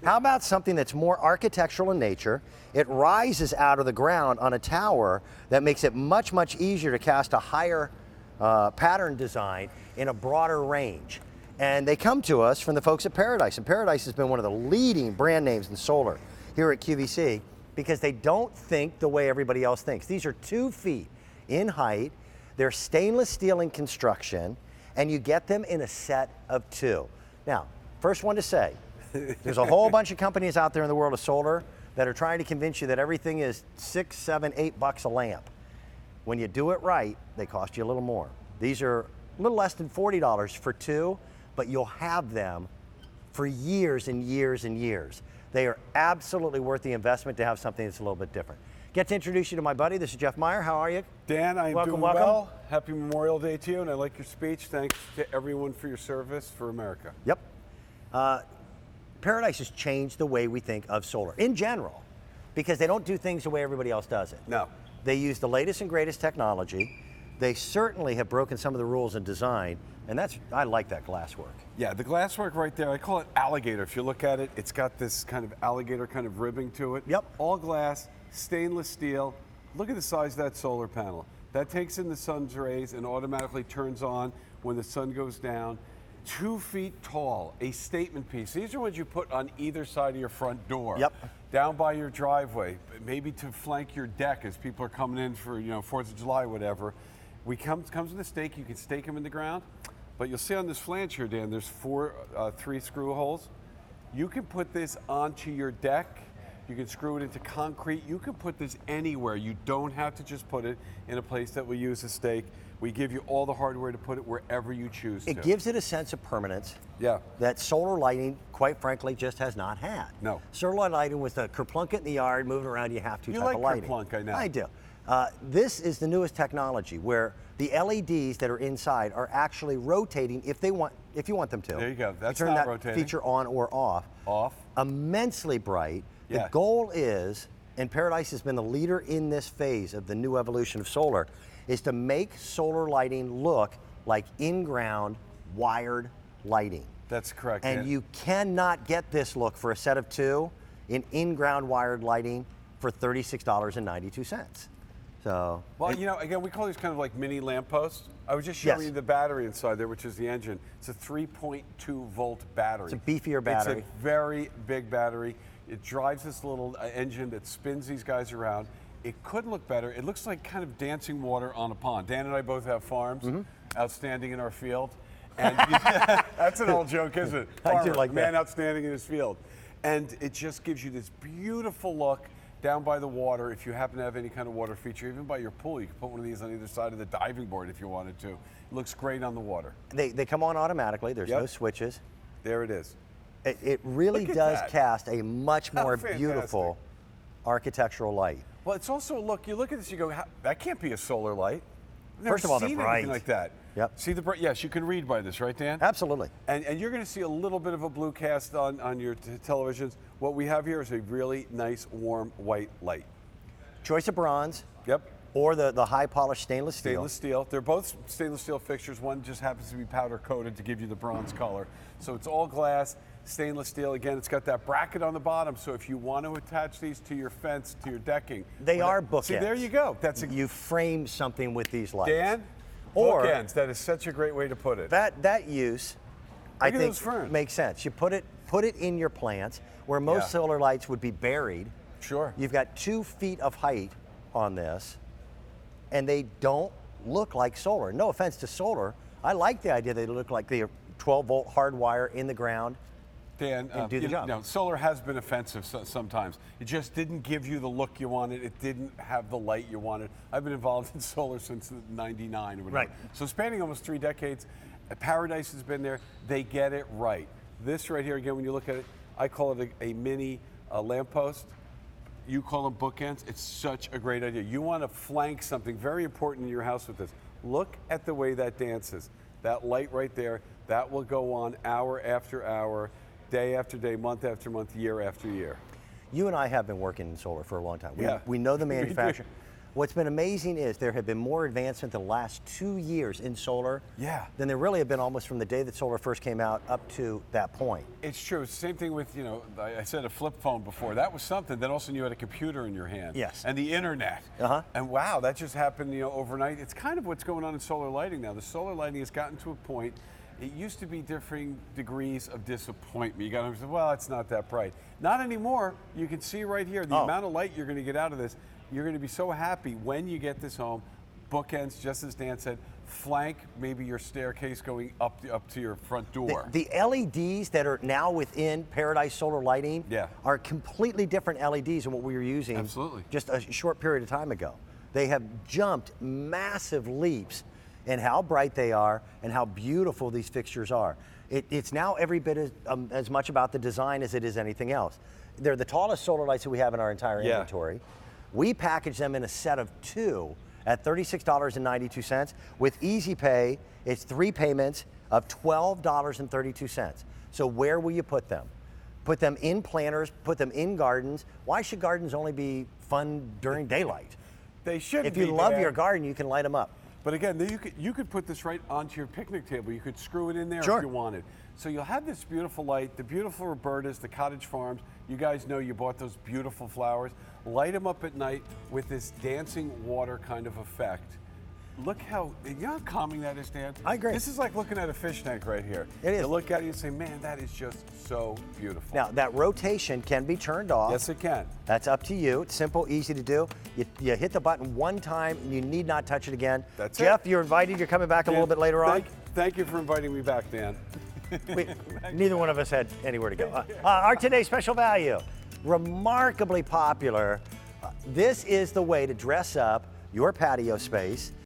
How about something that's more architectural in nature? It rises out of the ground on a tower that makes it much, much easier to cast a higher pattern design in a broader range. And they come to us from the folks at Paradise. And Paradise has been one of the leading brand names in solar here at QVC because they don't think the way everybody else thinks. These are 2 feet in height. They're stainless steel in construction, and you get them in a set of 2. Now, first one to say, there's a whole bunch of companies out there in the world of solar that are trying to convince you that everything is $6, $7, $8 a lamp. When you do it right, they cost you a little more. These are a little less than $40 for 2, but you'll have them for years and years and years. They are absolutely worth the investment to have something that's a little bit different. Get to introduce you to my buddy. This is Jeff Meyer. How are you? Dan, I'm doing welcome. well. Happy Memorial Day to you, and I like your speech. Thanks to everyone for your service for America. Yep. Paradise has changed the way we think of solar in general because they don't do things the way everybody else does it. No. They use the latest and greatest technology. They certainly have broken some of the rules in design, and I like that glasswork. Yeah, the glasswork right there, I call it alligator. If you look at it, it's got this kind of alligator kind of ribbing to it. Yep. All glass, stainless steel. Look at the size of that solar panel. That takes in the sun's rays and automatically turns on when the sun goes down. 2 feet tall, a statement piece. These are ones you put on either side of your front door. Yep. Down by your driveway, maybe to flank your deck as people are coming in for 4th of July, whatever. Comes with a stake. You can stake them in the ground. But you'll see on this flange here, Dan, there's 3 screw holes. You can put this onto your deck. You can screw it into concrete. You can put this anywhere. You don't have to just put it in a place that we use a stake. We give you all the hardware to put it wherever you choose to. It gives it a sense of permanence. Yeah. That solar lighting, quite frankly, just has not had. No. Solar lighting with a kerplunk in the yard, moving around, you have to type of lighting. You like kerplunk, I know. I do. This is the newest technology where the LEDs that are inside are actually rotating if you want them to. There you go. That's you turn not that rotating. feature on or off. Off. Immensely bright. Yeah. The goal is, and Paradise has been the leader in this phase of the new evolution of solar, is to make solar lighting look like in-ground wired lighting. That's correct. And you cannot get this look for a set of 2 in-ground wired lighting for $36.92. So, well, again, we call these kind of like mini lampposts. I was just showing you the battery inside there, which is the engine. It's a 3.2 volt battery. It's a beefier battery. It's a very big battery. It drives this little engine that spins these guys around. It couldn't look better. It looks like kind of dancing water on a pond. Dan and I both have farms, outstanding in our field. And that's an old joke, isn't it? Farmer, I do like man that. outstanding in his field. And it just gives you this beautiful look down by the water. If you happen to have any kind of water feature, even by your pool, you can put one of these on either side of the diving board if you wanted to. It looks great on the water. They come on automatically. There's no switches. There it is. It really does cast a much more beautiful architectural light. Well, it's also a look. You look at this, you go, that can't be a solar light. I've never First of all, they're seen bright. anything like that. Yep. See the bright? Yes, you can read by this, right, Dan? Absolutely. And you're going to see a little bit of a blue cast on your televisions. What we have here is a really nice, warm, white light. Choice of bronze. Yep. Or the high polished stainless steel. Stainless steel. They're both stainless steel fixtures. One just happens to be powder coated to give you the bronze color. So it's all glass, stainless steel. Again, it's got that bracket on the bottom. So if you want to attach these to your fence, to your decking. They are bookends. See, there you go. You frame something with these lights. Dan, bookends. That is such a great way to put it. That use, I think, those ferns. makes sense. You put it in your plants where most solar lights would be buried. Sure. You've got 2 feet of height on this, and they don't look like solar. No offense to solar. I like the idea they look like they're 12-volt hard wire in the ground. Dan, do the job. No, solar has been offensive sometimes. It just didn't give you the look you wanted. It didn't have the light you wanted. I've been involved in solar since '99 or whatever. Right. So spanning almost 3 decades, Paradise has been there. They get it right. This right here, again, when you look at it, I call it a mini lamppost. You call them bookends. It's such a great idea. You want to flank something very important in your house with this. Look at the way that dances. That light right there, that will go on hour after hour, day after day, month after month, year after year. You and I have been working in solar for a long time. Yeah. We know the manufacturer. What's been amazing is there have been more advancement the last 2 years in solar than there really have been almost from the day that solar first came out up to that point. It's true. Same thing with, I said a flip phone before. That was something. Then all of a sudden you had a computer in your hand. Yes. And the internet. And wow, that just happened, overnight. It's kind of what's going on in solar lighting now. The solar lighting has gotten to a point. It used to be differing degrees of disappointment. You got to understand, well, it's not that bright. Not anymore. You can see right here the amount of light you're going to get out of this. You're going to be so happy when you get this home. Bookends, just as Dan said, flank maybe your staircase going up to your front door. The LEDs that are now within Paradise Solar Lighting are completely different LEDs than what we were using just a short period of time ago. They have jumped massive leaps in how bright they are and how beautiful these fixtures are. It's now every bit as much about the design as it is anything else. They're the tallest solar lights that we have in our entire inventory. We package them in a set of 2 at $36.92. With Easy Pay, it's 3 payments of $12.32. So where will you put them? Put them in planters, put them in gardens. Why should gardens only be fun during daylight? They shouldn't. If you love your garden, you can light them up. But again, you could put this right onto your picnic table. You could screw it in there if you wanted. So you'll have this beautiful light, the beautiful Robertas, the cottage farms. You guys know you bought those beautiful flowers. Light them up at night with this dancing water kind of effect. Look how calming that is, Dan? I agree. This is like looking at a fish tank right here. It is. You look at it and say, man, that is just so beautiful. Now, that rotation can be turned off. Yes, it can. That's up to you. It's simple, easy to do. You hit the button one time, and you need not touch it again. That's Jeff, you're invited. You're coming back a little bit later on. Thank you for inviting me back, Dan. Neither one of us had anywhere to go. Our today's special value, remarkably popular. This is the way to dress up your patio space.